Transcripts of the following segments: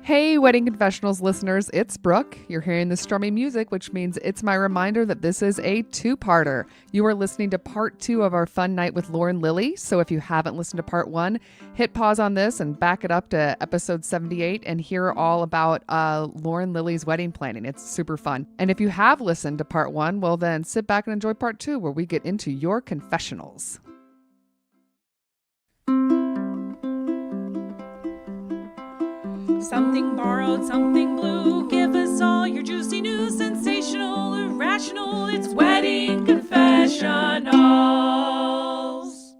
Hey, Wedding Confessionals listeners, it's Brooke. You're hearing the strummy music, which means it's my reminder that this is a two-parter. You are listening to part 2 of our fun night with Lauren Lillie. So if you haven't listened to part 1, hit pause on this and back it up to episode 78 and hear all about Lauren Lillie's wedding planning. It's super fun. And if you have listened to part 1, well then sit back and enjoy part 2 where we get into your confessionals. Something borrowed, something blue. Give us all your juicy news, sensational, irrational. It's Wedding Confessionals.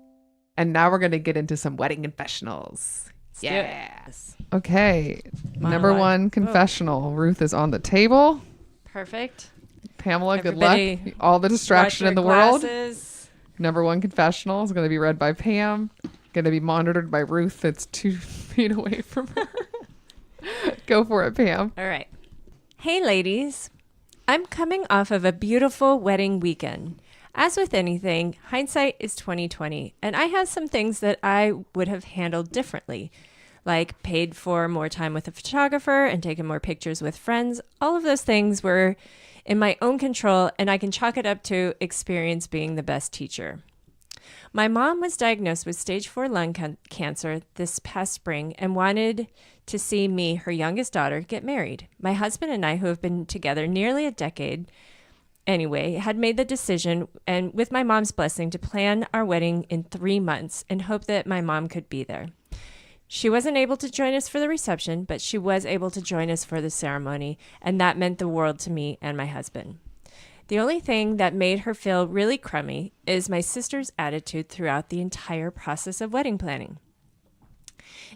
And now we're going to get into some wedding confessionals. Yes. Okay. Number one confessional. Ruth is on the table. Perfect. Pamela, Everybody good luck. All the distraction in the world. Glasses. Number one confessional is going to be read by Pam. Going to be monitored by Ruth that's 2 feet away from her. Go for it, Pam. All right. Hey, ladies. I'm coming off of a beautiful wedding weekend. As with anything, hindsight is 20/20, and I have some things that I would have handled differently, like paid for more time with a photographer and taken more pictures with friends. All of those things were in my own control, and I can chalk it up to experience being the best teacher. My mom was diagnosed with stage 4 lung cancer this past spring and wanted to see me, her youngest daughter, get married. My husband and I, who have been together nearly a decade anyway, had made the decision, and with my mom's blessing, to plan our wedding in 3 months and hope that my mom could be there. She wasn't able to join us for the reception, but she was able to join us for the ceremony, and that meant the world to me and my husband. The only thing that made her feel really crummy is my sister's attitude throughout the entire process of wedding planning.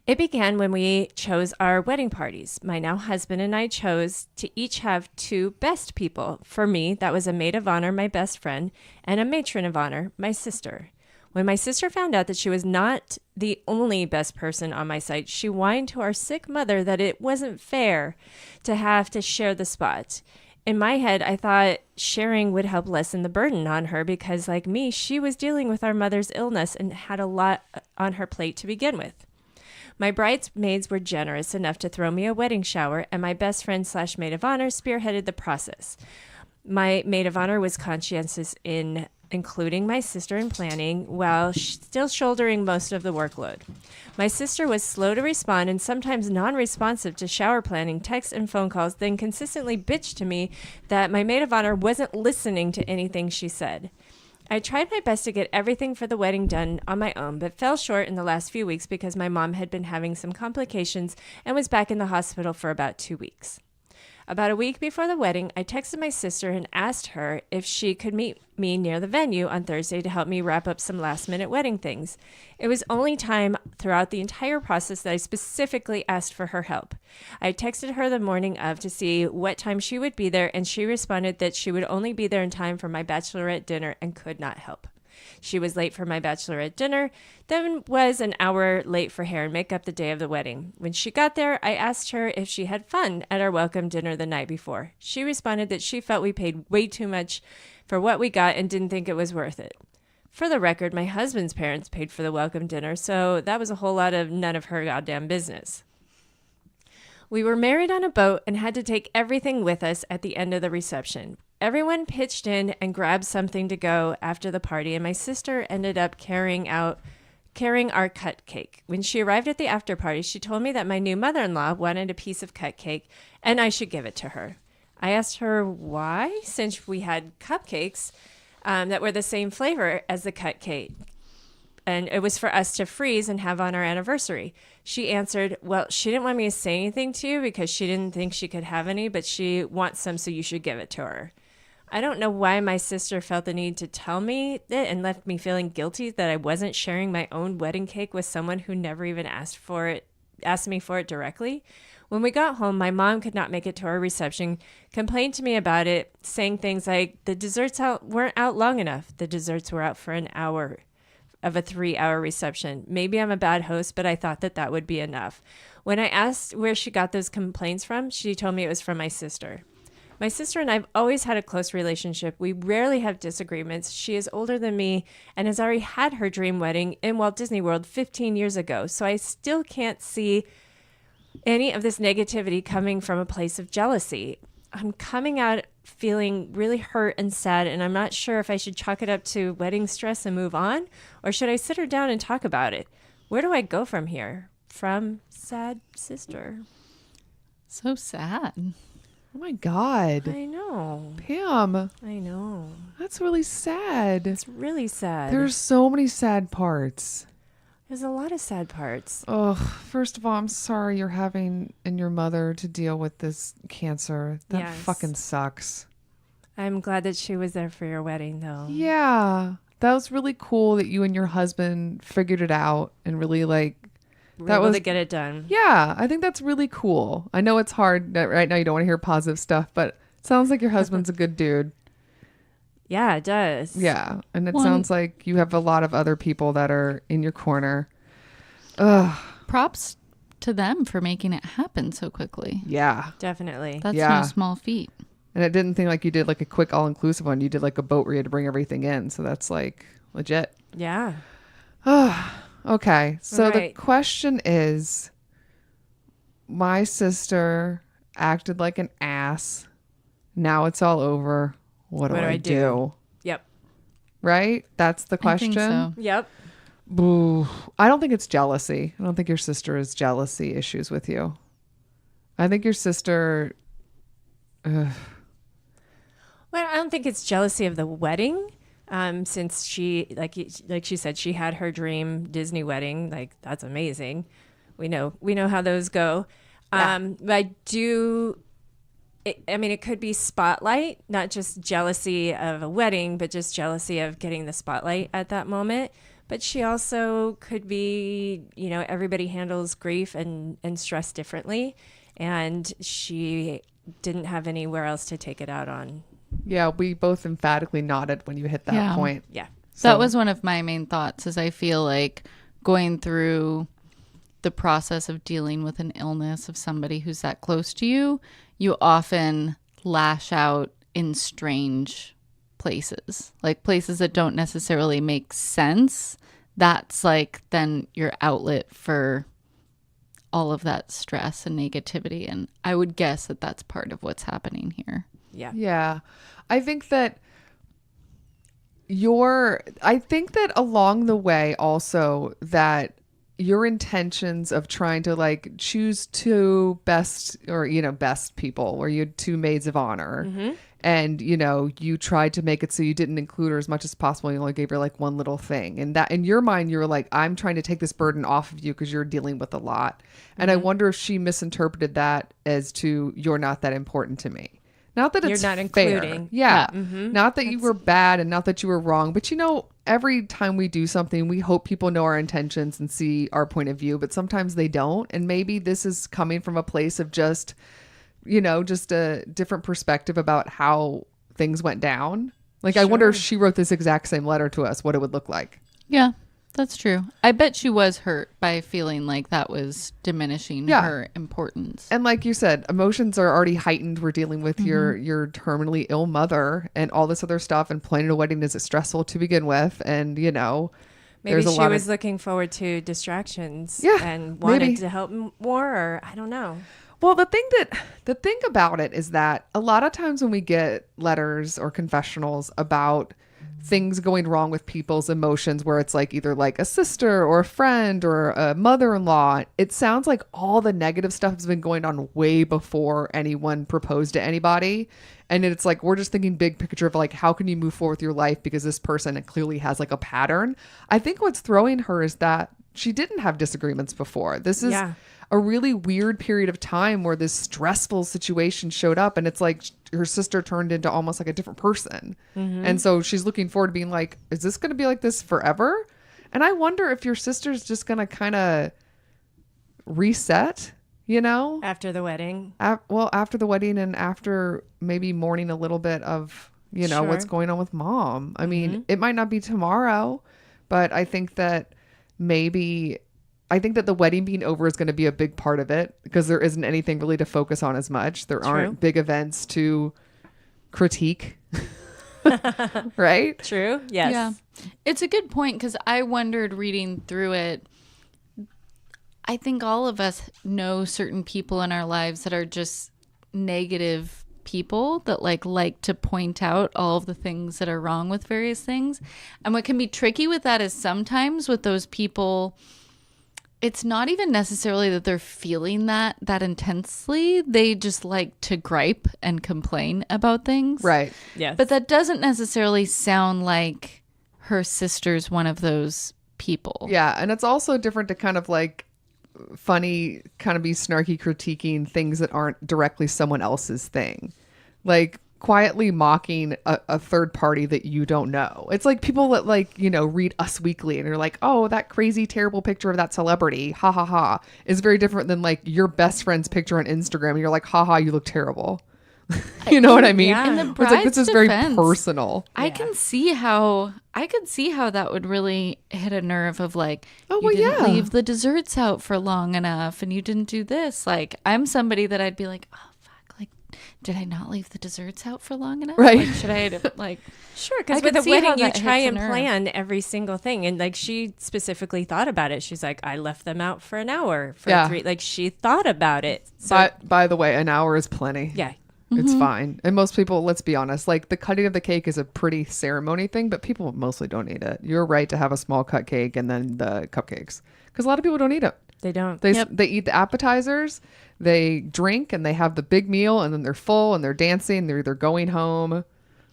It began when we chose our wedding parties. My now husband and I chose to each have 2 best people. For me, that was a maid of honor, my best friend, and a matron of honor, my sister. When my sister found out that she was not the only best person on my site, she whined to our sick mother that it wasn't fair to have to share the spot. In my head, I thought sharing would help lessen the burden on her because, like me, she was dealing with our mother's illness and had a lot on her plate to begin with. My bridesmaids were generous enough to throw me a wedding shower, and my best friend / maid of honor spearheaded the process. My maid of honor was conscientious in including my sister in planning while still shouldering most of the workload. My sister was slow to respond and sometimes non-responsive to shower planning, texts, and phone calls, then consistently bitched to me that my maid of honor wasn't listening to anything she said. I tried my best to get everything for the wedding done on my own, but fell short in the last few weeks because my mom had been having some complications and was back in the hospital for about 2 weeks. About a week before the wedding, I texted my sister and asked her if she could meet me near the venue on Thursday to help me wrap up some last-minute wedding things. It was only time throughout the entire process that I specifically asked for her help. I texted her the morning of to see what time she would be there, and she responded that she would only be there in time for my bachelorette dinner and could not help. She was late for my bachelorette dinner, then was an hour late for hair and makeup the day of the wedding. When she got there, I asked her if she had fun at our welcome dinner the night before. She responded that she felt we paid way too much for what we got and didn't think it was worth it. For the record, my husband's parents paid for the welcome dinner, so that was a whole lot of none of her goddamn business. We were married on a boat and had to take everything with us at the end of the reception. Everyone pitched in and grabbed something to go after the party, and my sister ended up carrying our cut cake. When she arrived at the after party, she told me that my new mother-in-law wanted a piece of cut cake and I should give it to her. I asked her why, since we had cupcakes that were the same flavor as the cut cake, and it was for us to freeze and have on our anniversary. She answered, well, she didn't want me to say anything to you because she didn't think she could have any, but she wants some, so you should give it to her. I don't know why my sister felt the need to tell me it and left me feeling guilty that I wasn't sharing my own wedding cake with someone who never even asked me for it directly. When we got home, my mom could not make it to our reception, complained to me about it, saying things like, the desserts weren't out long enough. The desserts were out for an hour of a 3-hour reception. Maybe I'm a bad host, but I thought that would be enough. When I asked where she got those complaints from, she told me it was from my sister. My sister and I have always had a close relationship. We rarely have disagreements. She is older than me and has already had her dream wedding in Walt Disney World 15 years ago. So I still can't see any of this negativity coming from a place of jealousy. I'm coming out feeling really hurt and sad, and I'm not sure if I should chalk it up to wedding stress and move on, or should I sit her down and talk about it? Where do I go from here? From sad sister. So sad. Oh my God. I know. Pam, I know. that's really sad. It's really sad. There's so many sad parts. There's a lot of sad parts. Oh, first of all, I'm sorry you're having and your mother to deal with this cancer. That Yes. fucking sucks. I'm glad that she was there for your wedding, though. Yeah. That was really cool that you and your husband figured it out and really We're able to get it done. Yeah, I think that's really cool. I know it's hard that right now you don't want to hear positive stuff, but it sounds like your husband's a good dude. Yeah, it does. Yeah. And it sounds like you have a lot of other people that are in your corner. Ugh. Props to them for making it happen so quickly. Yeah. Definitely. That's Yeah. no small feat. And it didn't think like you did like a quick all-inclusive one. You did like a boat where you had to bring everything in. So that's like legit. Yeah. Okay. So the Right. question is, my sister acted like an ass. Now it's all over. What do I do? Yep. Right? That's the question. I think so. Yep. Boo. I don't think it's jealousy. I don't think your sister has jealousy issues with you. I think your sister... Well, I don't think it's jealousy of the wedding. Since she, like she said, she had her dream Disney wedding. Like, that's amazing. We know how those go. But I do... it could be spotlight, not just jealousy of a wedding, but just jealousy of getting the spotlight at that moment. But she also could be, everybody handles grief and stress differently. And she didn't have anywhere else to take it out on. Yeah, we both emphatically nodded when you hit that point. Yeah. That was one of my main thoughts is I feel like going through the process of dealing with an illness of somebody who's that close to you, you often lash out in strange places, like places that don't necessarily make sense. That's like then your outlet for all of that stress and negativity. And I would guess that that's part of what's happening here. Yeah. Yeah. I think that along the way also that your intentions of trying to like choose two best people or you had two maids of honor and you tried to make it so you didn't include her as much as possible. You only gave her like one little thing, and that in your mind you were like, I'm trying to take this burden off of you because you're dealing with a lot. And I wonder if she misinterpreted that as to you're not that important to me. Not that You're it's not fair. including. Yeah. Not that you were bad and not that you were wrong. But every time we do something, we hope people know our intentions and see our point of view. But sometimes they don't. And maybe this is coming from a place of just a different perspective about how things went down. Like, I wonder if she wrote this exact same letter to us, what it would look like. Yeah, that's true. I bet she was hurt by feeling like that was diminishing her importance. And like you said, emotions are already heightened. We're dealing with your terminally ill mother and all this other stuff. And planning a wedding is stressful to begin with. And, Maybe there's a she lot was looking forward to distractions and wanted to help more, or I don't know. Well, the thing about it is that a lot of times when we get letters or confessionals about things going wrong with people's emotions, where it's like either like a sister or a friend or a mother-in-law, it sounds like all the negative stuff has been going on way before anyone proposed to anybody. And it's like, we're just thinking big picture of like, how can you move forward with your life? Because this person clearly has like a pattern. I think what's throwing her is that she didn't have disagreements before. This is a really weird period of time where this stressful situation showed up, and it's like her sister turned into almost like a different person. And so she's looking forward to being like, is this going to be like this forever? And I wonder if your sister's just going to kind of reset, After the wedding. After the wedding and after maybe mourning a little bit of, what's going on with mom. I mean, it might not be tomorrow, but I think that the wedding being over is going to be a big part of it because there isn't anything really to focus on as much. There aren't big events to critique. Right? True. Yes. Yeah. It's a good point because I wondered reading through it. I think all of us know certain people in our lives that are just negative people that like to point out all of the things that are wrong with various things. And what can be tricky with that is sometimes with those people, it's not even necessarily that they're feeling that intensely. They just like to gripe and complain about things. Right. Yes. But that doesn't necessarily sound like her sister's one of those people. Yeah. And it's also different to kind of like funny, kind of be snarky critiquing things that aren't directly someone else's thing. Like quietly mocking a third party that you don't know. It's like people that like, you know, read Us Weekly and you're like, oh, that crazy, terrible picture of that celebrity. Ha ha ha. Is very different than like your best friend's picture on Instagram. And you're like, ha ha, you look terrible. You know what I mean? Yeah. In the It's like, this is very defense, personal. I could see how that would really hit a nerve of like, Oh, you well, didn't yeah. leave the desserts out for long enough and you didn't do this. Like, I'm somebody that I'd be like, oh fuck, like, did I not leave the desserts out for long enough? Right. Like, should I have, like, Sure, I because could with a see how wedding, you that try hits a and nerve. plan every single thing. And like she specifically thought about it. She's like, I left them out for an hour for Yeah. 3. Like she thought about it. So By the way, an hour is plenty. yeah. It's fine. And most people, let's be honest, like the cutting of the cake is a pretty ceremony thing, but people mostly don't eat it. You're right to have a small cut cake and then the cupcakes because a lot of people don't eat it. They don't. They eat the appetizers, they drink, and they have the big meal, and then they're full and they're dancing. They're either going home.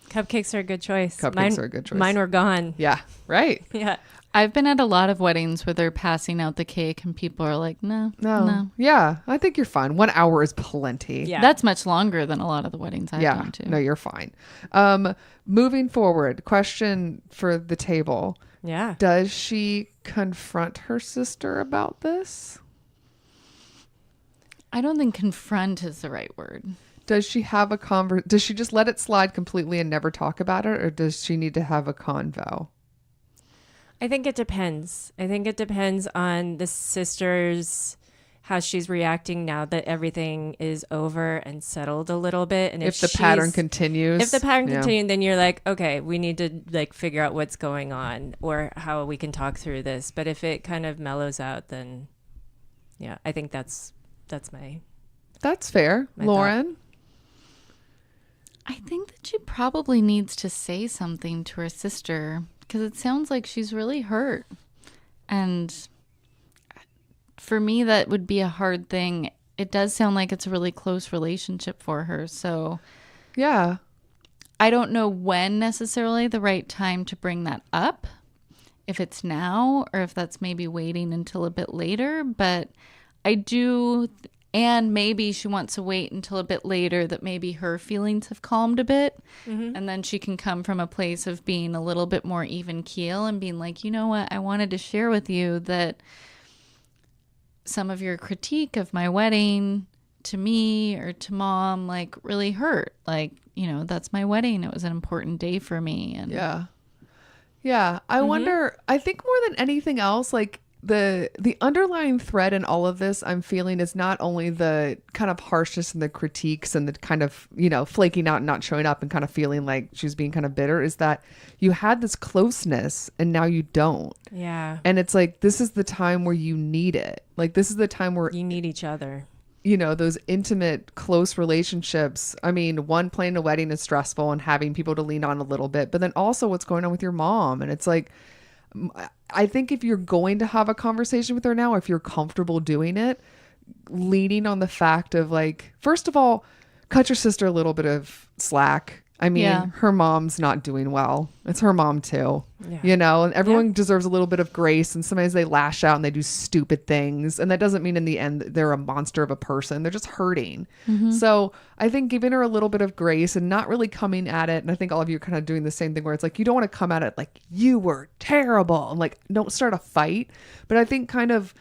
Cupcakes are a good choice. Cupcakes are a good choice. Mine were gone. Yeah, right. Yeah. I've been at a lot of weddings where they're passing out the cake and people are like, no. Yeah, I think you're fine. 1 hour is plenty. Yeah. That's much longer than a lot of the weddings I've Yeah. been to. No, you're fine. Moving forward, question for the table. Yeah. Does she confront her sister about this? I don't think confront is the right word. Does she have a does she just let it slide completely and never talk about it, or does she need to have a convo? I think it depends. I think it depends on the sister's, how she's reacting now that everything is over and settled a little bit. And If the pattern continues. If the pattern yeah. continues, then you're like, okay, we need to like figure out what's going on or how we can talk through this. But if it kind of mellows out, then yeah, I think that's my. That's fair. My Lauren? I think that she probably needs to say something to her sister because it sounds like she's really hurt. And for me, that would be a hard thing. It does sound like it's a really close relationship for her. So Yeah. I don't know when necessarily the right time to bring that up, if it's now or if that's maybe waiting until a bit later. But I do, and maybe she wants to wait until a bit later that maybe her feelings have calmed a bit. And then she can come from a place of being a little bit more even keel and being like, you know what, I wanted to share with you that some of your critique of my wedding to me or to mom like really hurt. Like, you know, that's my wedding. It was an important day for me. And Yeah. Yeah. I wonder, I think more than anything else, like the underlying thread in all of this I'm feeling is not only the kind of harshness and the critiques and the kind of, you know, flaking out and not showing up and kind of feeling like she was being kind of bitter, is that you had this closeness and now you don't. Yeah. And it's like, this is the time where you need it. Like, this is the time where, You need each other. you know, those intimate, close relationships. I mean, one, planning a wedding is stressful and having people to lean on a little bit, but then also what's going on with your mom. And it's like, I think if you're going to have a conversation with her now, if you're comfortable doing it, leaning on the fact of like, first of all, cut your sister a little bit of slack. I mean, Yeah. her mom's not doing well. It's her mom too, Yeah. you know, and everyone deserves a little bit of grace. And sometimes they lash out and they do stupid things. And that doesn't mean in the end they're a monster of a person. They're just hurting. So I think giving her a little bit of grace and not really coming at it. And I think all of you are kind of doing the same thing where it's like, you don't want to come at it like you were terrible and like, don't start a fight. But I think kind of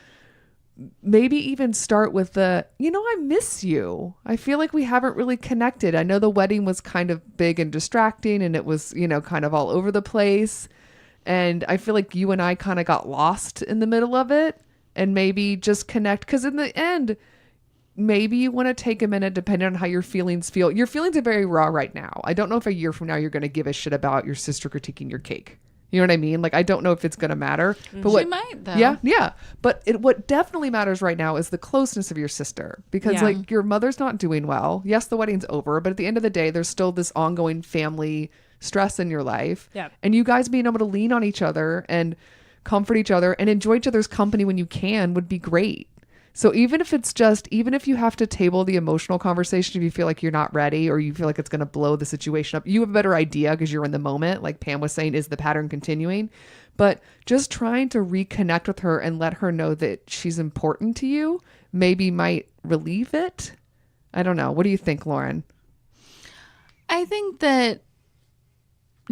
maybe even start with the, you know, I miss you. I feel like we haven't really connected. I know the wedding was kind of big and distracting and it was, you know, kind of all over the place. And I feel like you and I kind of got lost in the middle of it and maybe just connect. Because in the end, maybe you want to take a minute depending on how your feelings feel. Your feelings are very raw right now. I don't know if a year from now you're going to give a shit about your sister critiquing your cake. You know what I mean? Like, I don't know if it's going to matter. But She might, though. Yeah. But what definitely matters right now is the closeness of your sister. Because, Yeah. like, your mother's not doing well. Yes, the wedding's over. But at the end of the day, there's still this ongoing family stress in your life. Yep. And you guys being able to lean on each other and comfort each other and enjoy each other's company when you can would be great. So even if you have to table the emotional conversation, if you feel like you're not ready or you feel like it's going to blow the situation up, you have a better idea because you're in the moment. Like Pam was saying, is the pattern continuing? But just trying to reconnect with her and let her know that she's important to you maybe might relieve it. I don't know. What do you think, Lauren? I think that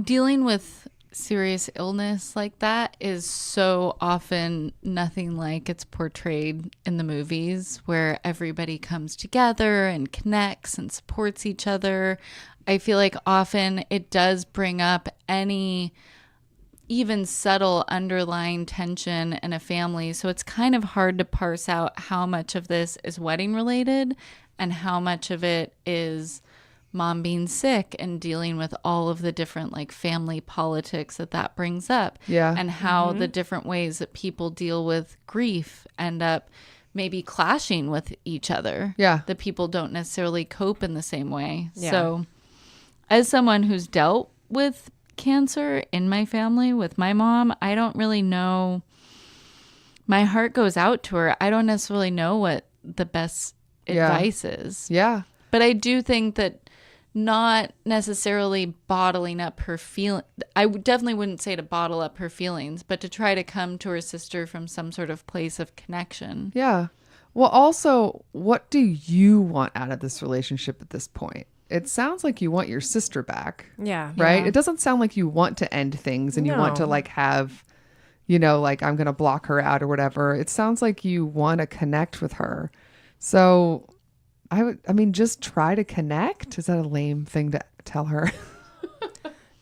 dealing with serious illness like that is so often nothing like it's portrayed in the movies, where everybody comes together and connects and supports each other. I feel like often it does bring up any even subtle underlying tension in a family. So it's kind of hard to parse out how much of this is wedding related and how much of it is mom being sick and dealing with all of the different like family politics that brings up. Yeah. And how the different ways that people deal with grief end up maybe clashing with each other. Yeah. That people don't necessarily cope in the same way. Yeah. So as someone who's dealt with cancer in my family with my mom, I don't really know. My heart goes out to her. I don't necessarily know what the best advice is. Yeah. But I do think that not necessarily bottling up her definitely wouldn't say to bottle up her feelings, but to try to come to her sister from some sort of place of connection. Yeah. Well, also, what do you want out of this relationship at this point? It sounds like you want your sister back, Yeah. right? Yeah. It doesn't sound like you want to end things and you want to No. like have, like I'm going to block her out or whatever. It sounds like you want to connect with her. So just try to connect. Is that a lame thing to tell her?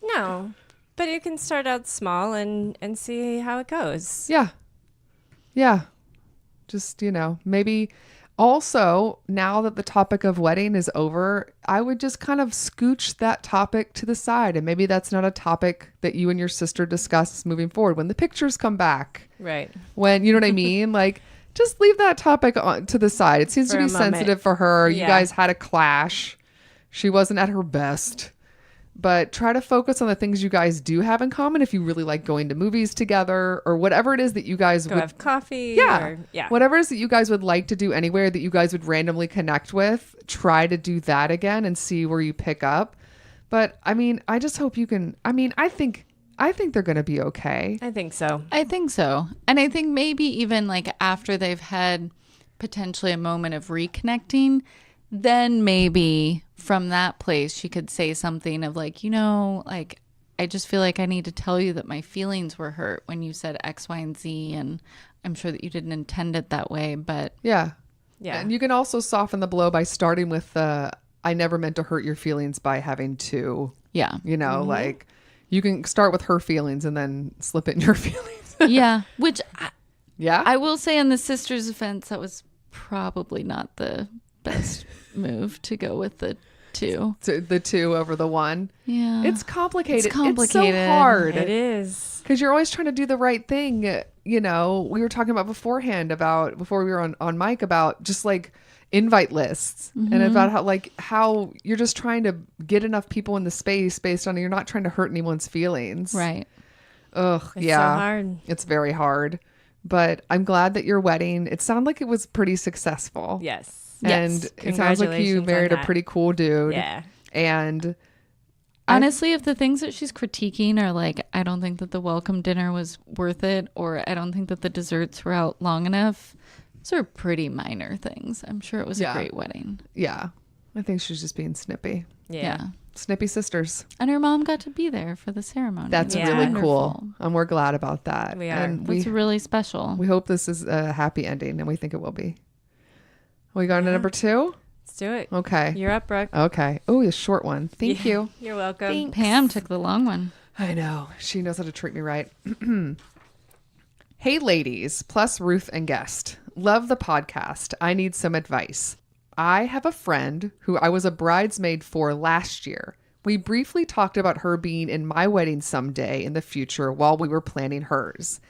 No. But you can start out small and see how it goes. Yeah. Yeah. Just, maybe also now that the topic of wedding is over, I would just kind of scooch that topic to the side. And maybe that's not a topic that you and your sister discuss moving forward when the pictures come back. Right. When, you know what I mean? Like, just leave that topic to the side. It seems For to be a moment. sensitive for her. You Yeah. guys had a clash. She wasn't at her best. But try to focus on the things you guys do have in common. If you really like going to movies together or whatever it is that you guys Go would have coffee. yeah. Yeah. Whatever it is that you guys would like to do anywhere that you guys would randomly connect with, try to do that again and see where you pick up. But I just hope you can. I think they're going to be okay. I think so. I think so. And I think maybe even like after they've had potentially a moment of reconnecting, then maybe from that place she could say something of like, like I just feel like I need to tell you that my feelings were hurt when you said X, Y, and Z. And I'm sure that you didn't intend it that way, but Yeah. Yeah. And you can also soften the blow by starting with I never meant to hurt your feelings by having to, yeah. like you can start with her feelings and then slip it in your feelings. Yeah. Which Yeah. I will say on the sister's offense, that was probably not the best move to go with the two. So the two over the one. Yeah. It's complicated. It's complicated. It's so hard. It is. Because you're always trying to do the right thing. We were talking about beforehand before we were on mic about just like invite lists and about how you're just trying to get enough people in the space based on you're not trying to hurt anyone's feelings. Right. Ugh. It's yeah. so hard. It's very hard. But I'm glad that your wedding, it sounded like it was pretty successful. Yes. And Yes. it sounds like you Congratulations on married a that. pretty cool dude. Yeah. And Honestly, if the things that she's critiquing are like, I don't think that the welcome dinner was worth it, or I don't think that the desserts were out long enough, those are pretty minor things. I'm sure it was Yeah. a great wedding. yeah, I think she's just being snippy. Yeah. Snippy sisters. And her mom got to be there for the ceremony. That's Yeah. really Wonderful. cool. And we're glad about that. We are. And That's really special. we hope this is a happy ending, and we think it will be. We going to number 2? Let's do it. Okay. You're up, Brooke. Okay. Oh, a short one. Thank you. You're welcome. Pam took the long one. I know. She knows how to treat me right. Hey, ladies, plus Ruth and guest. Love the podcast. I need some advice. I have a friend who I was a bridesmaid for last year. We briefly talked about her being in my wedding someday in the future while we were planning hers.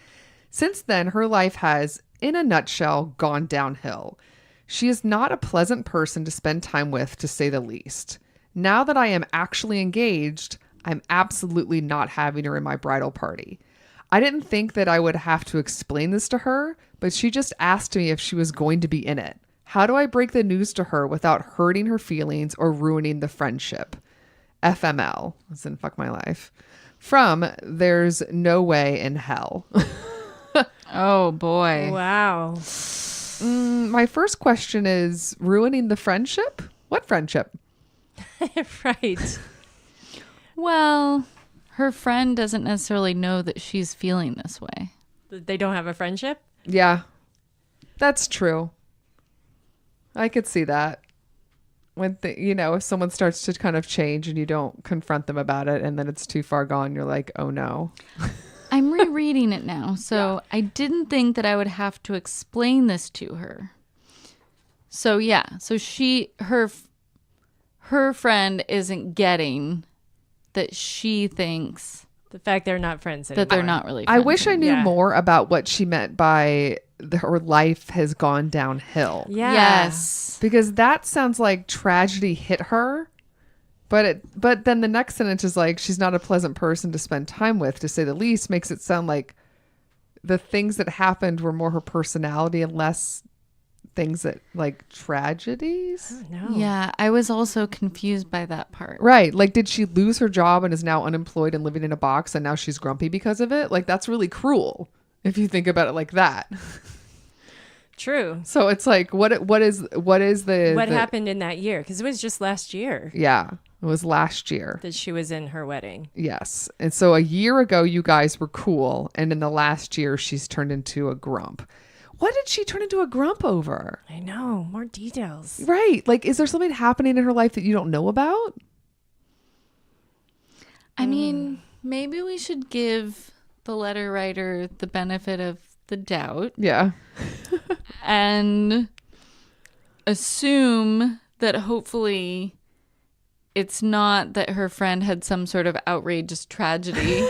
Since then, her life has, in a nutshell, gone downhill. She is not a pleasant person to spend time with, to say the least. Now that I am actually engaged, I'm absolutely not having her in my bridal party. I didn't think that I would have to explain this to her, but she just asked me if she was going to be in it. How do I break the news to her without hurting her feelings or ruining the friendship? FML, as in fuck my life. From There's No Way in Hell. Oh boy. Wow. My first question is ruining the friendship? What friendship? Right. Well, her friend doesn't necessarily know that she's feeling this way. They don't have a friendship? Yeah, that's true. I could see that. When if someone starts to kind of change and you don't confront them about it and then it's too far gone, you're like, oh no. I'm rereading it now, so I didn't think that I would have to explain this to her. So yeah, so her friend isn't getting that she thinks The fact they're not friends anymore. that they're not really I friends. wish I knew Yeah. more about what she meant by her life has gone downhill. Yeah. Yes. Because that sounds like tragedy hit her. But then the next sentence is like, she's not a pleasant person to spend time with, to say the least, makes it sound like the things that happened were more her personality and less things that like tragedies. No. Yeah, I was also confused by that part. Right. Like, did she lose her job and is now unemployed and living in a box and now she's grumpy because of it? Like, that's really cruel if you think about it like that. True. So it's like, what is What the happened in that year? Because it was just last year Yeah, it was last year. that she was in her wedding. Yes. And so a year ago, you guys were cool. And in the last year, she's turned into a grump. What did she turn into a grump over? I know. More details. Right. Like, is there something happening in her life that you don't know about? I mean, maybe we should give the letter writer the benefit of the doubt Yeah. and assume that hopefully it's not that her friend had some sort of outrageous tragedy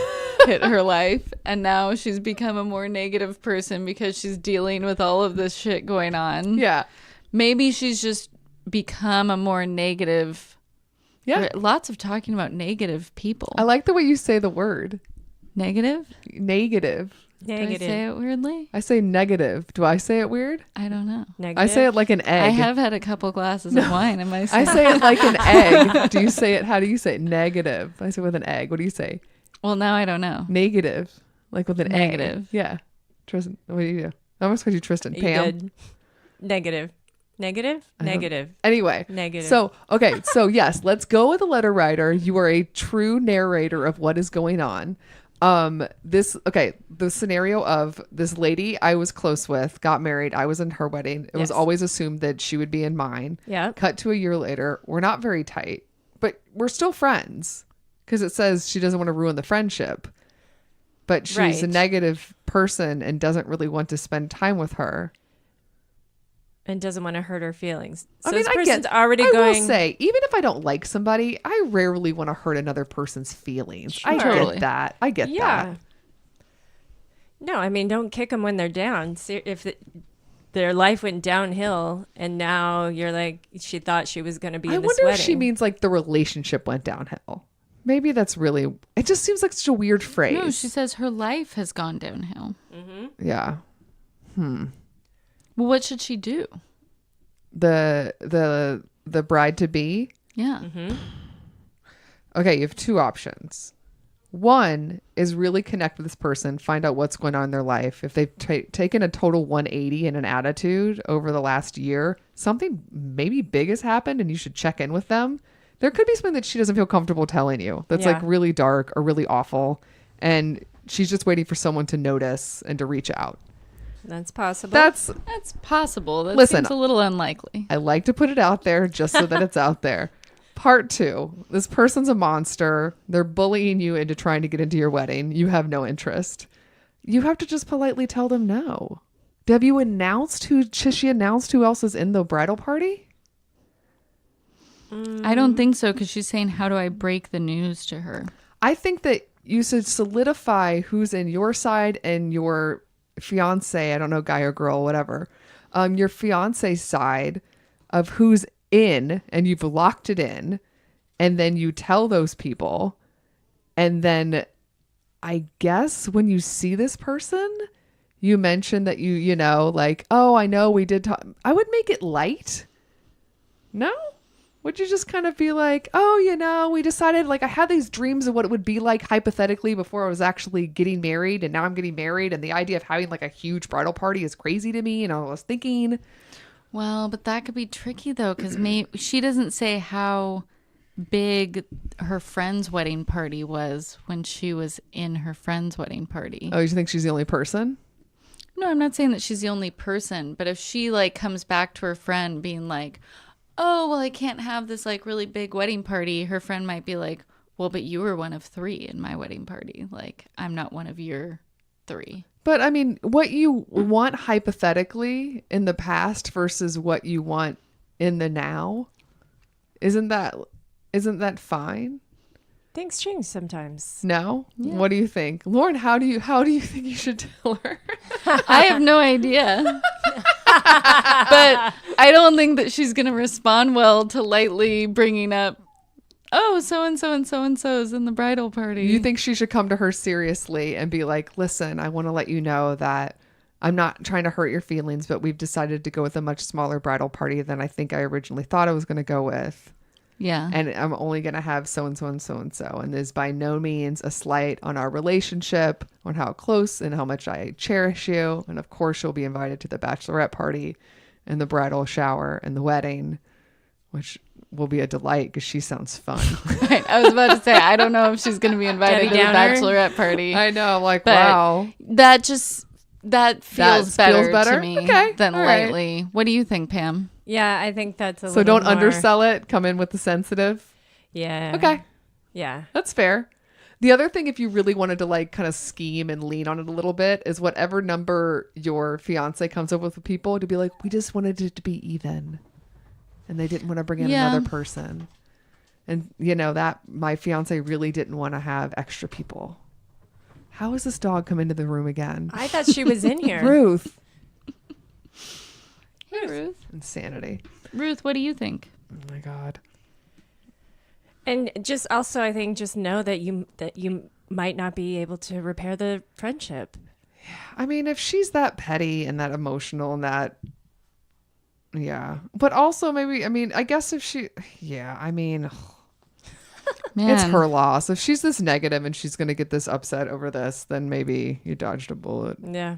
hit her life and now she's become a more negative person because she's dealing with all of this shit going on. Yeah. Maybe she's just become a more negative. Yeah. Lots of talking about negative people. I like the way you say the word Negative? negative. Did I say it weirdly? I say negative. Do I say it weird? I don't know. Negative. I say it like an egg. I have had a couple glasses of wine in my I sleep. say it like an egg. Do you say it? How do you say it? Negative. I say it with an egg. What do you say? Well, now I don't know. Negative. Like with an Negative. egg. Yeah. Tristan, what do you do? I almost called you Tristan. You Pam. did. Negative. Negative? I don't- Negative. Anyway. Negative. So, okay. So, yes, let's go with the letter writer. You are a true narrator of what is going on. The scenario of this lady I was close with got married. I was in her wedding. It was Yes. always assumed that she would be in mine. Yeah. Cut to a year later. We're not very tight, but we're still friends because it says she doesn't want to ruin the friendship, but she's a Right. negative person and doesn't really want to spend time with her. And doesn't want to hurt her feelings. So I mean, this I person's get, already I going. will say, even if I don't like somebody, I rarely want to hurt another person's feelings. I Sure. get that. I get Yeah. that. No, I mean, don't kick them when they're down. See, if their life went downhill and now you're like, she thought she was going to be I in this wonder wedding. if she means like the relationship went downhill. Maybe that's really, it just seems like such a weird phrase. No, she says her life has gone downhill. Yeah. Well, what should she do? The bride to be. Yeah. Okay, you have two options. One is really connect with this person, find out what's going on in their life. If they've taken a total 180 in an attitude over the last year, something maybe big has happened and you should check in with them. There could be something that she doesn't feel comfortable telling you that's like Yeah. really dark or really awful. And she's just waiting for someone to notice and to reach out. That's possible. That's, That's possible. That Listen, seems a little unlikely. I like to put it out there just so that it's out there. Part 2, this person's a monster. They're bullying you into trying to get into your wedding. You have no interest. You have to just politely tell them no. Have you announced who, she announced who else is in the bridal party? I don't think so, because she's saying, how do I break the news to her? I think that you should solidify who's in your side and your fiance, I don't know, guy or girl, whatever, your fiance side of who's in, and you've locked it in, and then you tell those people. And then I guess when you see this person, you mention that you know, like, oh, I know we did talk. I would make it light. No? Would you just kind of be like, oh, you know, we decided, like, I had these dreams of what it would be like hypothetically before I was actually getting married, and now I'm getting married, and the idea of having like a huge bridal party is crazy to me. And I was thinking, Well, but that could be tricky, though, because she doesn't say how big her friend's wedding party was when she was in her friend's wedding party. oh, you think she's the only person? No, I'm not saying that she's the only person, but if she like comes back to her friend being like, oh, well, I can't have this like really big wedding party, her friend might be like, well, but you were one of 3 in my wedding party. Like, I'm not one of your 3. But I mean, what you want hypothetically in the past versus what you want in the now, isn't that fine? Things change sometimes. No? Yeah. What do you think? Lauren, how do you think you should tell her? I have no idea. But I don't think that she's going to respond well to lightly bringing up, oh, so-and-so and so-and-so is in the bridal party. You think she should come to her seriously and be like, listen, I want to let you know that I'm not trying to hurt your feelings, but we've decided to go with a much smaller bridal party than I think I originally thought I was going to go with. Yeah. And I'm only going to have so-and-so and so-and-so. And there's by no means a slight on our relationship, on how close and how much I cherish you. And of course, you'll be invited to the bachelorette party and the bridal shower and the wedding, which will be a delight because she sounds fun. Right. I was about to say, I don't know if she's going to be invited to the bachelorette party. I know. I'm like, but wow. That feels better to me than all lightly. Right. What do you think, Pam? Yeah, I think that's a so little don't more... undersell it. Come in with the sensitive. Yeah. Okay. Yeah. That's fair. The other thing, if you really wanted to like kind of scheme and lean on it a little bit, is whatever number your fiance comes up with people to be like, we just wanted it to be even. And they didn't want to bring in another person. And you know that my fiance really didn't want to have extra people. How has this dog come into the room again? I thought she was in here. Ruth. Hey, Ruth. Insanity. Ruth, what do you think? Oh my God. And just also, I think, just know that you might not be able to repair the friendship. I mean, if she's that petty and that emotional and that, yeah. But also maybe, I mean, I guess if she, yeah, I mean, Man. it's her loss. If she's this negative and she's going to get this upset over this, then maybe you dodged a bullet. Yeah.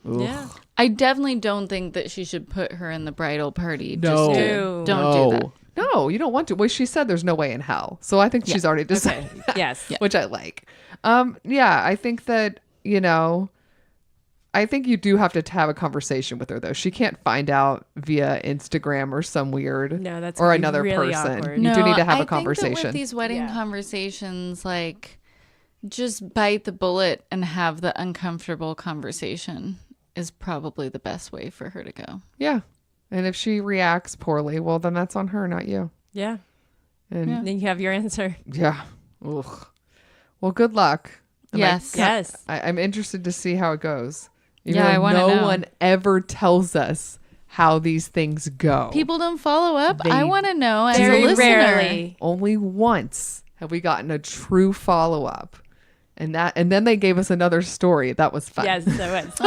Ugh. Yeah. I definitely don't think that she should put her in the bridal party. No. Don't do that. No, you don't want to. Well, she said there's no way in hell. So I think she's already decided that, Yes. which I like. Yeah, I think that, you know, I think you do have to have a conversation with her, though. She can't find out via Instagram or some weird No, that's or gonna be another really person. awkward. You do need to have I a conversation. think that with these wedding conversations, like, just bite the bullet and have the uncomfortable conversation is probably the best way for her to go. Yeah. And if she reacts poorly, well, then that's on her, not you. Yeah. And Then you have your answer. yeah. Ugh. Well, good luck. And Yes. Yes. I'm interested to see how it goes. Yeah, I wanna no know. one ever tells us how these things go. People don't follow up. They I want to know as a Very listener. rarely. Only once have we gotten a true follow-up. And then they gave us another story. That was fun. Yes, so it's.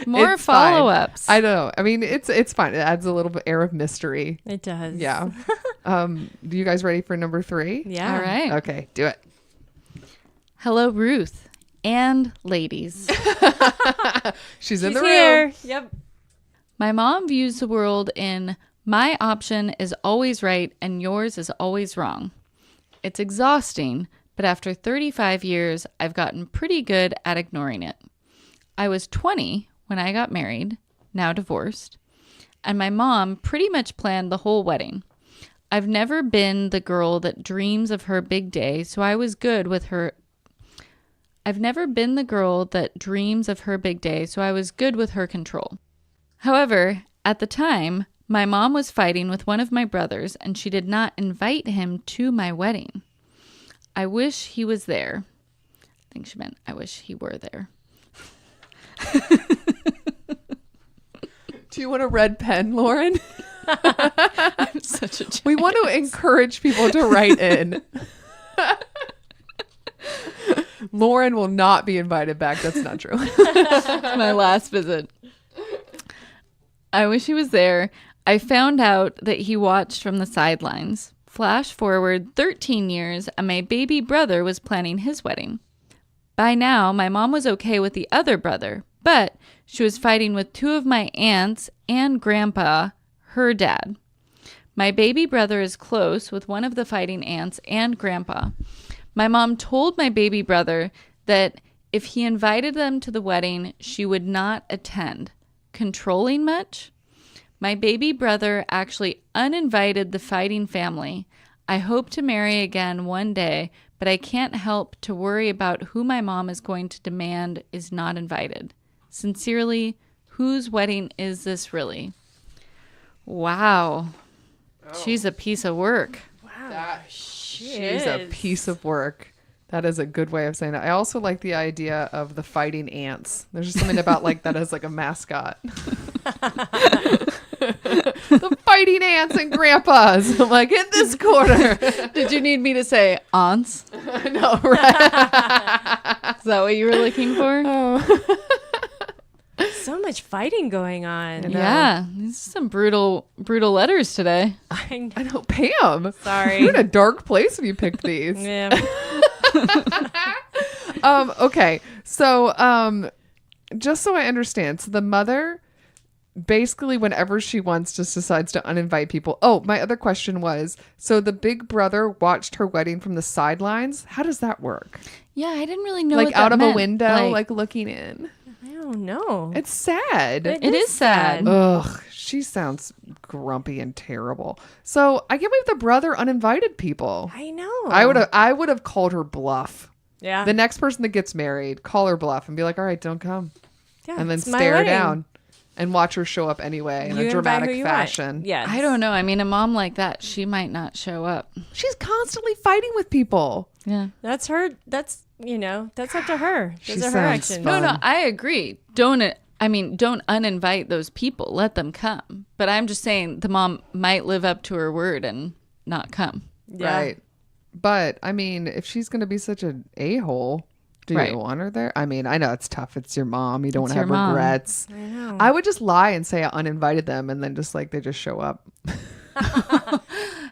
More It's fine. follow-ups. I know. I mean, it's fine. It adds a little bit air of mystery. It does. Yeah. Do you guys ready for number 3? Yeah. All right. Okay, do it. Hello, Ruth and ladies. She's in She's the here. room. Yep. My mom views the world in my option is always right and yours is always wrong. It's exhausting, but after 35 years, I've gotten pretty good at ignoring it. I was 20 when I got married, now divorced, and my mom pretty much planned the whole wedding. I've never been the girl that dreams of her big day, so I was good with her. I've never been the girl that dreams of her big day, so I was good with her control. However, at the time, My mom was fighting with one of my brothers, and she did not invite him to my wedding. I wish he was there. I think she meant I wish he were there. Do you want a red pen, Lauren? I'm such a We want to encourage people to write in. Lauren will not be invited back. That's not true. my last visit. I wish he was there. I found out that he watched from the sidelines. Flash forward 13 years, and my baby brother was planning his wedding. By now, my mom was okay with the other brother, but she was fighting with two of my aunts and grandpa, her dad. My baby brother is close with one of the fighting aunts and grandpa. My mom told my baby brother that if he invited them to the wedding, she would not attend. Controlling much? My baby brother actually uninvited the fighting family. I hope to marry again one day, but I can't help to worry about who my mom is going to demand is not invited. Sincerely, whose wedding is this really? Wow. She's a piece of work. Wow. She's a piece of work. That is a good way of saying it. I also like the idea of the fighting ants. There's just something about like that as like a mascot. The fighting ants and grandpas. I'm like, in this corner. Did you need me to say aunts? No, right? Is that what you were looking for? Oh. So much fighting going on. know. Yeah, these are some brutal letters today. I I know, Pam. Sorry. You're in a dark place when you pick these. Yeah. Okay. So, just so I understand, so the mother basically whenever she wants just decides to uninvite people. Oh, my other question was, so the big brother watched her wedding from the sidelines. How does that work? Yeah, I didn't really know Like what out that of meant. a window, like looking in. I don't know. It's sad. It It is sad. Ugh, she sounds grumpy and terrible. So I can't believe the brother uninvited people. I know. I would have called her bluff. Yeah. The next person that gets married, call her bluff and be like, all right, don't come. Yeah, And then it's my stare her wedding. down and watch her show up anyway in You a invite dramatic who you want. fashion. Yes. I don't know. I mean, a mom like that, she might not show up. She's constantly fighting with people. Yeah. That's her. That's that's up to her. She Those are her sounds actions. fun. No, I agree. Don't uninvite those people. Let them come. But I'm just saying the mom might live up to her word and not come. Yeah. Right. But I mean, if she's going to be such an a-hole, do Right. you want her there? I mean, I know it's tough. It's your mom. You don't want It's to have your mom. regrets. I know. I would just lie and say I uninvited them and then just like they just show up.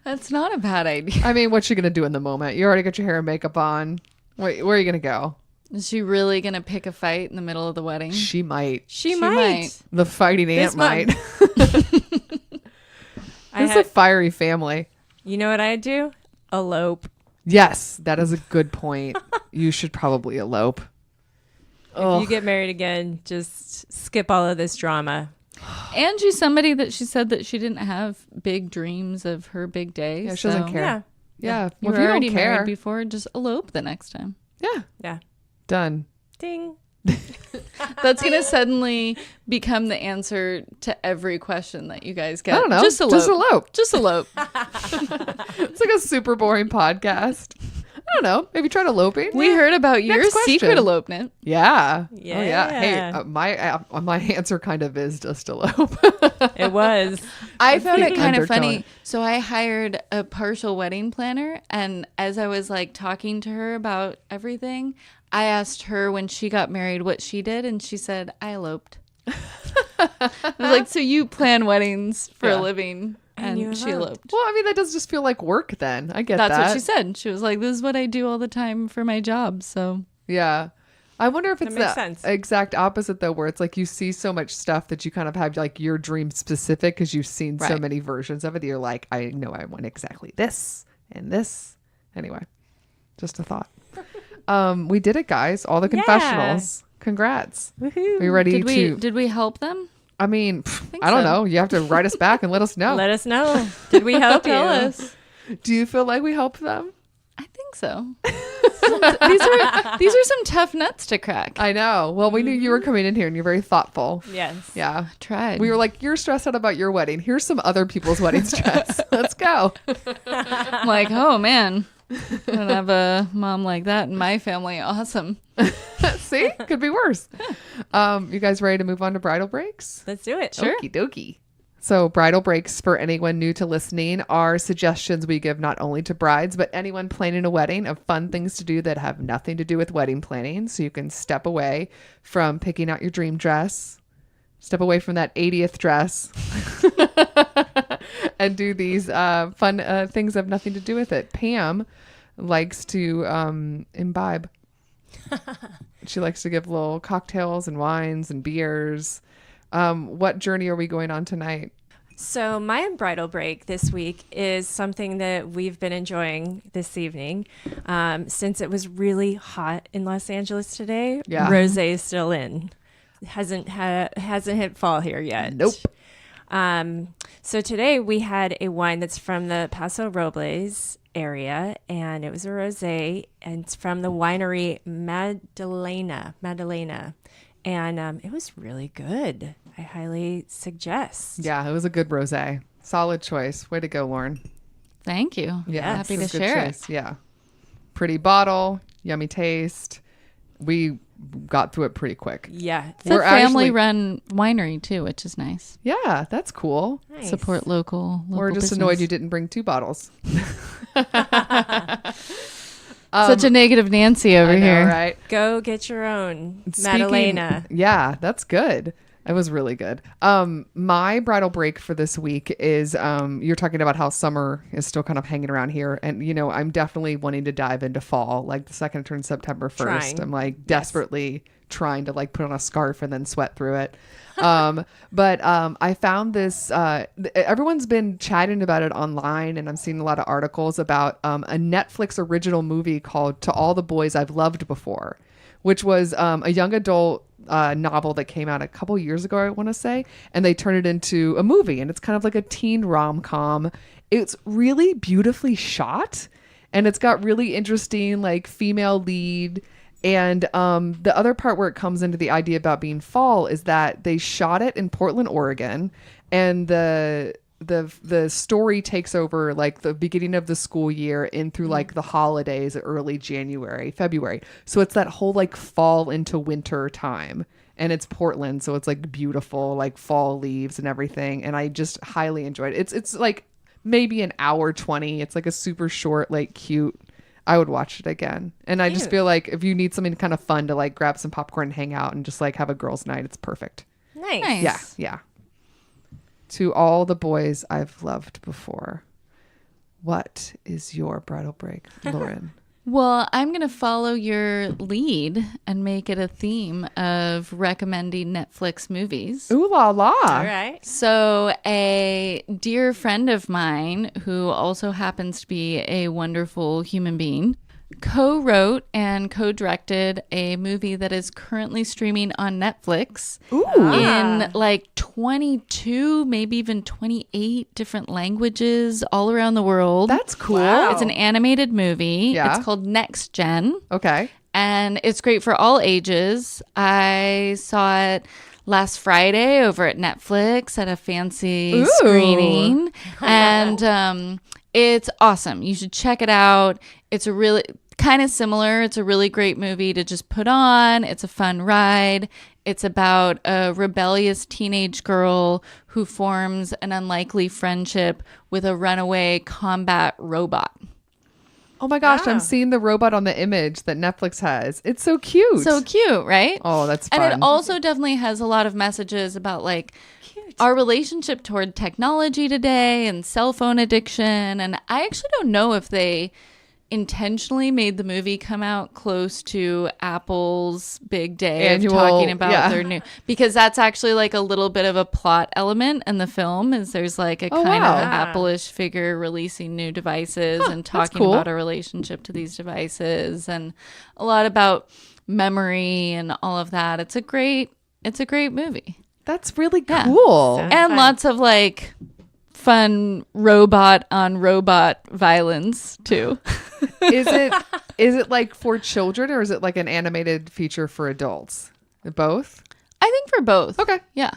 That's not a bad idea. I mean, what's she going to do in the moment? You already got your hair and makeup on. Where are you going to go? Is she really going to pick a fight in the middle of the wedding? She might. She She might. might. The fighting This ant might. I It's a had, fiery family. you know what I'd do? Elope. Yes, that is a good point. You should probably elope. If you get married again, just skip all of this drama. And she's somebody that she said that she didn't have big dreams of her big day. Yeah, she doesn't so care. Yeah. Yeah, You well, were if you already don't care, married before, just elope the next time. yeah, Yeah. done. Ding. That's going to suddenly become the answer to every question that you guys get. I don't know. Just elope. Just elope. Just elope. It's like a super boring podcast. I don't know. Maybe try eloping. We heard about your Next question. secret elopement. Yeah. Yeah. Oh yeah. Hey, my answer kind of is just elope. It was. I found it the kind of undertone. funny. So I hired a partial wedding planner, and as I was like talking to her about everything, I asked her when she got married what she did, and she said, I eloped. I was like, so you plan weddings for Yeah. a living? And you And she eloped. eloped. Well, I mean, that does just feel like work then. I get That's that. what she said. She was like, this is what I do all the time for my job. So Yeah. I wonder if it's makes the sense. exact opposite though, where it's like you see so much stuff that you kind of have like your dream specific because you've seen so Right. many versions of it. That you're like, I know I want exactly this and this. Anyway, just a thought. We did it, guys. All the Yeah. confessionals. Congrats. Woohoo. Are you ready did we help them? I mean, think I don't so. know. You have to write us back and let us know. Let us know. Did we help you? Tell us. Do you feel like we helped them? I think so. These are some tough nuts to crack. I know. Well, we knew you were coming in here and you're very thoughtful. Yes. Yeah. Tried. We were like, you're stressed out about your wedding. Here's some other people's wedding stress. Let's go. I'm like, oh man, I don't have a mom like that in my family. Awesome. See? Could be worse. You guys ready to move on to bridal breaks? Let's do it. Sure. Okie dokie. So bridal breaks, for anyone new to listening, are suggestions we give not only to brides, but anyone planning a wedding, of fun things to do that have nothing to do with wedding planning. So you can step away from picking out your dream dress, step away from that 80th dress, and do these fun things that have nothing to do with it. Pam likes to imbibe. She likes to give little cocktails and wines and beers. What journey are we going on tonight? So my bridal break this week is something that we've been enjoying this evening. Since it was really hot in Los Angeles today, Yeah. Rosé is still in. Hasn't hit fall here yet. Nope. So today we had a wine that's from the Paso Robles area, and it was a rosé, and it's from the winery Maddalena, and it was really good. I highly suggest. Yeah, it was a good rosé. Solid choice. Way to go, Lauren. Thank you. Yeah, Happy it's to a good share choice. Yeah. Pretty bottle, yummy taste. We got through it pretty quick. Yeah. It's a We're actually- family-run winery too, which is nice. Yeah, that's cool. Nice. Support local We're just business. annoyed you didn't bring 2 bottles. Such a negative Nancy over I know, here. right? Go get your own Speaking- Maddalena. Yeah, that's good. It was really good. My bridal break for this week is you're talking about how summer is still kind of hanging around here, and I'm definitely wanting to dive into fall. Like the second it turns September 1st, Trying. I'm like desperately trying to like put on a scarf and then sweat through it. But I found this. Everyone's been chatting about it online, and I'm seeing a lot of articles about a Netflix original movie called "To All the Boys I've Loved Before," which was a young adult novel that came out a couple years ago, I want to say, and they turned it into a movie, and it's kind of like a teen rom-com. It's really beautifully shot, and it's got really interesting like female lead. And the other part where it comes into the idea about being fall is that they shot it in Portland, Oregon, and the story takes over like the beginning of the school year in through like the holidays, early January, February. So it's that whole like fall into winter time, and it's Portland, so it's like beautiful like fall leaves and everything. And I just highly enjoyed it. It's like maybe an hour 20. It's like a super short, like cute. I would watch it again. And I just feel like if you need something kind of fun to like grab some popcorn and hang out and just like have a girls' night, it's perfect. Nice. Yeah, yeah. To all the boys I've loved before, what is your bridal break, Lauren? Well, I'm going to follow your lead and make it a theme of recommending Netflix movies. Ooh la la. All right. So, a dear friend of mine, who also happens to be a wonderful human being, co-wrote and co-directed a movie that is currently streaming on Netflix in like 22, maybe even 28 different languages all around the world. That's cool. Wow. It's an animated movie. Yeah. It's called Next Gen. Okay. And it's great for all ages. I saw it last Friday over at Netflix at a fancy screening. And it's awesome. You should check it out. It's a really kind of similar. It's a really great movie to just put on. It's a fun ride. It's about a rebellious teenage girl who forms an unlikely friendship with a runaway combat robot. Oh my gosh, Wow. I'm seeing the robot on the image that Netflix has. It's so cute. So cute, right? Oh, that's fun. And it also definitely has a lot of messages about like our relationship toward technology today and cell phone addiction. And I actually don't know if they intentionally made the movie come out close to Apple's big day Annual, of talking about yeah. their new, because that's actually like a little bit of a plot element in the film, is there's like a kind wow. of Apple-ish figure releasing new devices and talking cool. about a relationship to these devices, and a lot about memory and all of that. It's a great movie. That's really Yeah. cool. So- And Fun. lots of like fun robot on robot violence too. is Is it like for children or is it like an animated feature for adults? Both? I think for both. Okay. Yeah.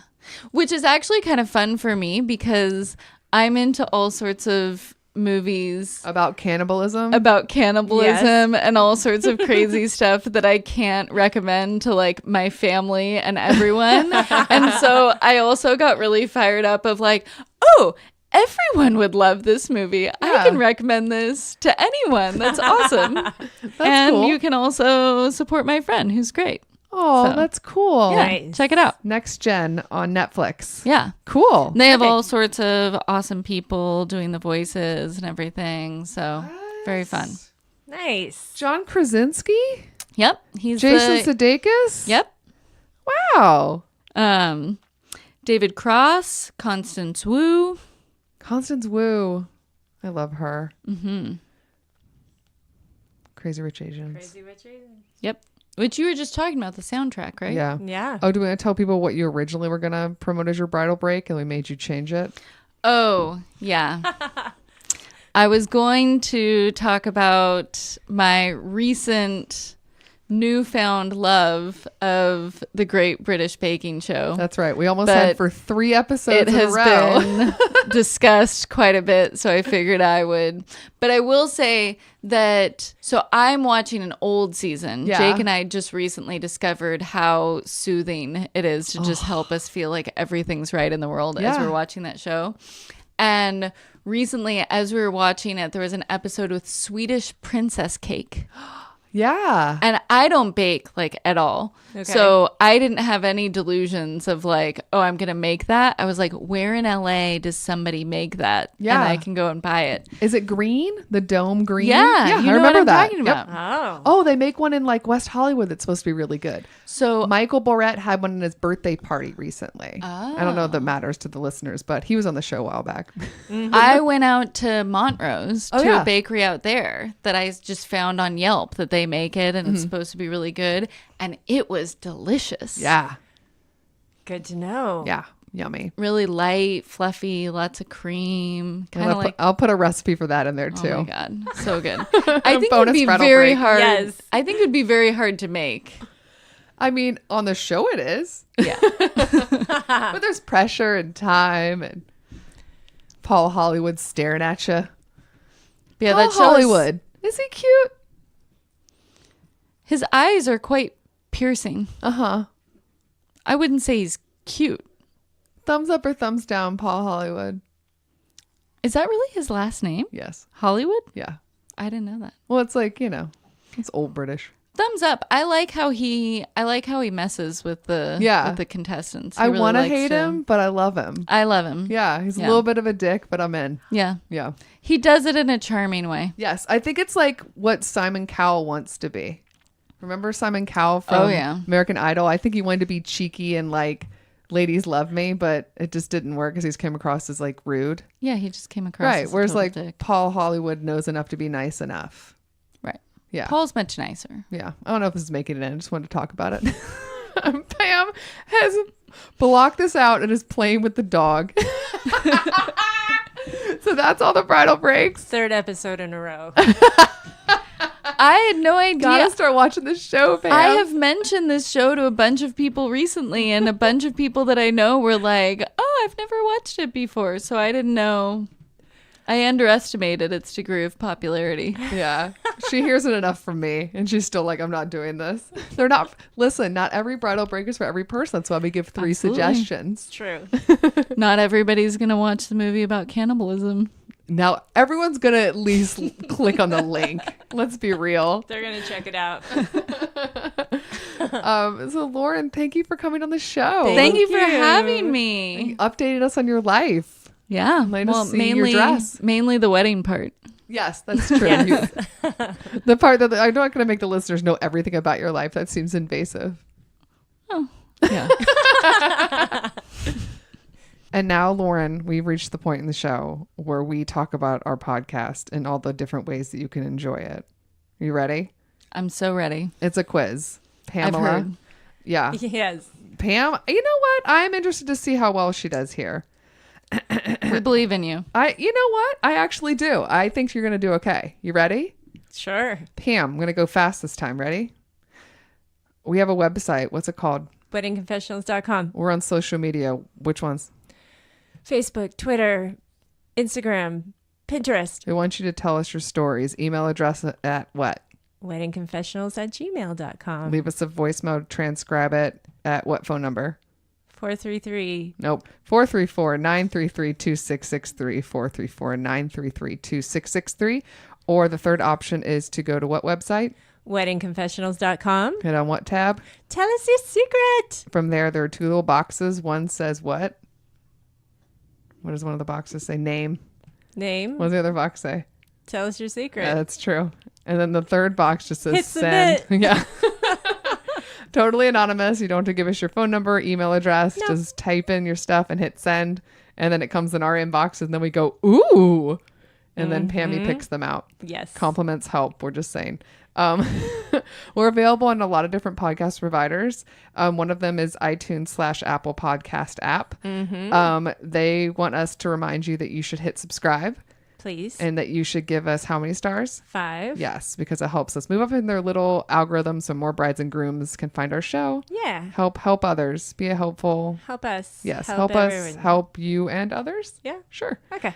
Which is actually kind of fun for me because I'm into all sorts of movies About cannibalism? about cannibalism and all sorts of crazy stuff that I can't recommend to like my family and everyone. And so I also got really fired up of like, oh, everyone would love this movie. I can recommend this to anyone. That's awesome. And cool. you can also support my friend who's great. Oh, So, that's cool. Yeah, Nice. check it out. Next Gen on Netflix. Yeah. Cool. They have all sorts of awesome people doing the voices and everything. So very fun. Nice. John Krasinski? Yep. He's Jason the, Sudeikis? Yep. Wow. David Cross, Constance Wu. Constance Wu. I love her. Mm-hmm. Crazy Rich Asians. Crazy Rich Asians. Yep. Which you were just talking about, the soundtrack, right? Yeah. Yeah. Oh, do we want to tell people what you originally were going to promote as your bridal break and we made you change it? Oh, yeah. I was going to talk about my recent newfound love of the Great British Baking Show. That's right. We almost But had for 3 episodes It in has a row. been discussed quite a bit, so I figured I would. But I will say that, so I'm watching an old season. Yeah. Jake and I just recently discovered how soothing it is to just help us feel like everything's right in the world as Yeah. we're watching that show. And recently, as we were watching it, there was an episode with Swedish princess cake. Yeah. And I don't bake like at all. Okay. So I didn't have any delusions of like, oh, I'm going to make that. I was like, where in LA does somebody make that? Yeah. And I can go and buy it. Is it green? The dome green? Yeah. Yeah, you I know remember what I'm that. talking Yep. about. Oh. Oh, they make one in like West Hollywood that's supposed to be really good. So Michael Boret had one in his birthday party recently. I don't know if that matters to the listeners, but he was on the show a while back. I went out to Montrose to yeah. a bakery out there that I just found on Yelp that they make it and it's supposed to be really good. And it was delicious. Yeah. Good to know. Yeah. Yummy. Really light, fluffy, lots of cream. Kind of like, I'll put a recipe for that in there too. oh my God, so good. I think it would Bonus be bridal very break. hard. Yes. I think it would be very hard to make. I mean, on the show it is. Yeah. But there's pressure and time and Paul Hollywood staring at you. Yeah, Paul that show Hollywood. Is he cute? His eyes are quite piercing. Uh-huh. I wouldn't say he's cute. Thumbs up or thumbs down, Paul Hollywood? Is that really his last name? Yes. Hollywood? Yeah. I didn't know that. Well, it's like, it's old British. Thumbs up. I like how he messes with the with the contestants. He I really want to likes hate him, but I love him. I love him. Yeah, he's Yeah. a little bit of a dick, but I'm in. Yeah. Yeah. He does it in a charming way. Yes, I think it's like what Simon Cowell wants to be. Remember Simon Cowell from Oh, yeah. American Idol? I think he wanted to be cheeky and like, ladies love me, but it just didn't work because he came across as like rude. Yeah, he just came across Right. as a Whereas total like dick. Paul Hollywood knows enough to be nice enough. Right. Yeah. Paul's much nicer. Yeah. I don't know if this is making it in. I just wanted to talk about it. Pam has blocked this out and is playing with the dog. So that's all the bridal breaks. 3rd episode in a row. I had no idea. Gotta start watching this show, Pam. I have mentioned this show to a bunch of people recently, and a bunch of people that I know were like, oh, I've never watched it before, so I didn't know. I underestimated its degree of popularity. Yeah. She hears it enough from me, and she's still like, I'm not doing this. They're not, listen, not every bridal break is for every person. That's why we give 3 Absolutely. suggestions. True. Not everybody's going to watch the movie about cannibalism. Now, everyone's going to at least click on the link. Let's be real. They're going to check it out. So, Lauren, thank you for coming on the show. Thank you for you. having me. You updated us on your life. Yeah. Nice to see your dress. mainly the wedding part. Yes, that's true. The part that I'm not going to make the listeners know everything about your life. That seems invasive. Oh, yeah. And now, Lauren, we've reached the point in the show where we talk about our podcast and all the different ways that you can enjoy it. You ready? I'm so ready. It's a quiz. Pamela. I've heard. Yeah. Yes. Pam, you know what? I'm interested to see how well she does here. We believe in you. You know what? I actually do. I think you're going to do okay. You ready? Sure. Pam, I'm going to go fast this time. Ready? We have a website. What's it called? WeddingConfessionals.com. We're on social media. Which ones? Facebook, Twitter, Instagram, Pinterest. We want you to tell us your stories. Email address at what? WeddingConfessionals@gmail.com. Leave us a voicemail. Transcribe it at what phone number? 433. Nope. 434-933-2663. 434-933-2663. Or the third option is to go to what website? WeddingConfessionals.com. Hit on what tab? Tell us your secret. From there are two little boxes. One says what? What does one of the boxes say? Name. Name. What does the other box say? Tell us your secret. Yeah, that's true. And then the third box just says Hit send. submit. Yeah. Totally anonymous. You don't have to give us your phone number, email address. Nope. Just type in your stuff and hit send. And then it comes in our inbox. And then we go, ooh. And then Pammy picks them out. Yes. Compliments help. We're just saying. We're available on a lot of different podcast providers. One of them is iTunes/Apple Podcast app. They want us to remind you that you should hit subscribe Please. and that you should give us how many stars? 5. Yes, because it helps us move up in their little algorithm so more brides and grooms can find our show. Yeah. Help others. Be a helpful. Help us. Yes, help us everyone. help you and others. Yeah. Sure. Okay.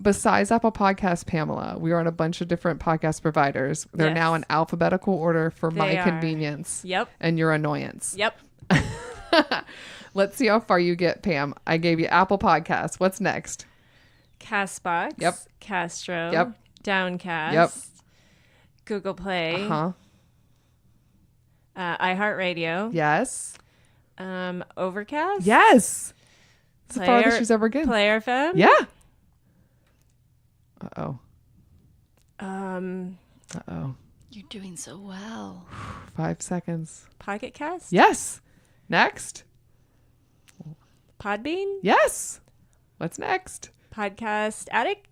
Besides Apple Podcast, Pamela, we are on a bunch of different podcast providers. They're Yes. now in alphabetical order for my They are. convenience Yep. and your annoyance. Yep. Let's see how far you get, Pam. I gave you Apple Podcasts. What's next? Castbox. Yep. Castro. Yep. Downcast. Yep. Google Play. Huh? iHeartRadio. Yes. Overcast. Yes. It's the Player- farthest she's ever been. Player FM. Yeah. Uh-oh. Um, Uh-oh. You're doing so well. 5 seconds. Pocket Cast. Yes. Next. Podbean. Yes. What's next? Podcast Addict.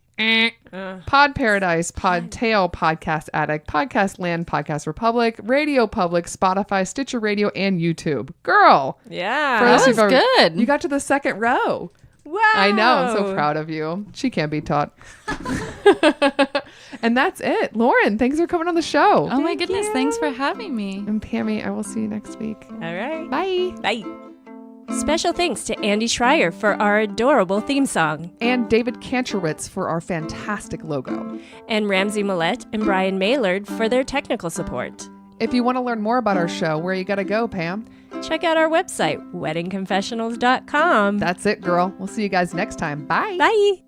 Pod Paradise, Pod Tail, Podcast Addict, Podcast Land, Podcast Republic, Radio Public, Spotify, Stitcher Radio, and YouTube. Girl. Yeah. For those That who've was ever- good. You got to the second row. Wow. I know. I'm so proud of you. She can't be taught. And that's it. Lauren, thanks for coming on the show. Oh my goodness. Thanks for having me. And Pammy, I will see you next week. All right. Bye. Bye. Special thanks to Andy Schreier for our adorable theme song, And David Kantrowitz for our fantastic logo. and Ramsey Millette and Brian Maylard for their technical support. If you want to learn more about our show, where you got to go, Pam? Check out our website, weddingconfessionals.com. That's it, girl. We'll see you guys next time. Bye. Bye.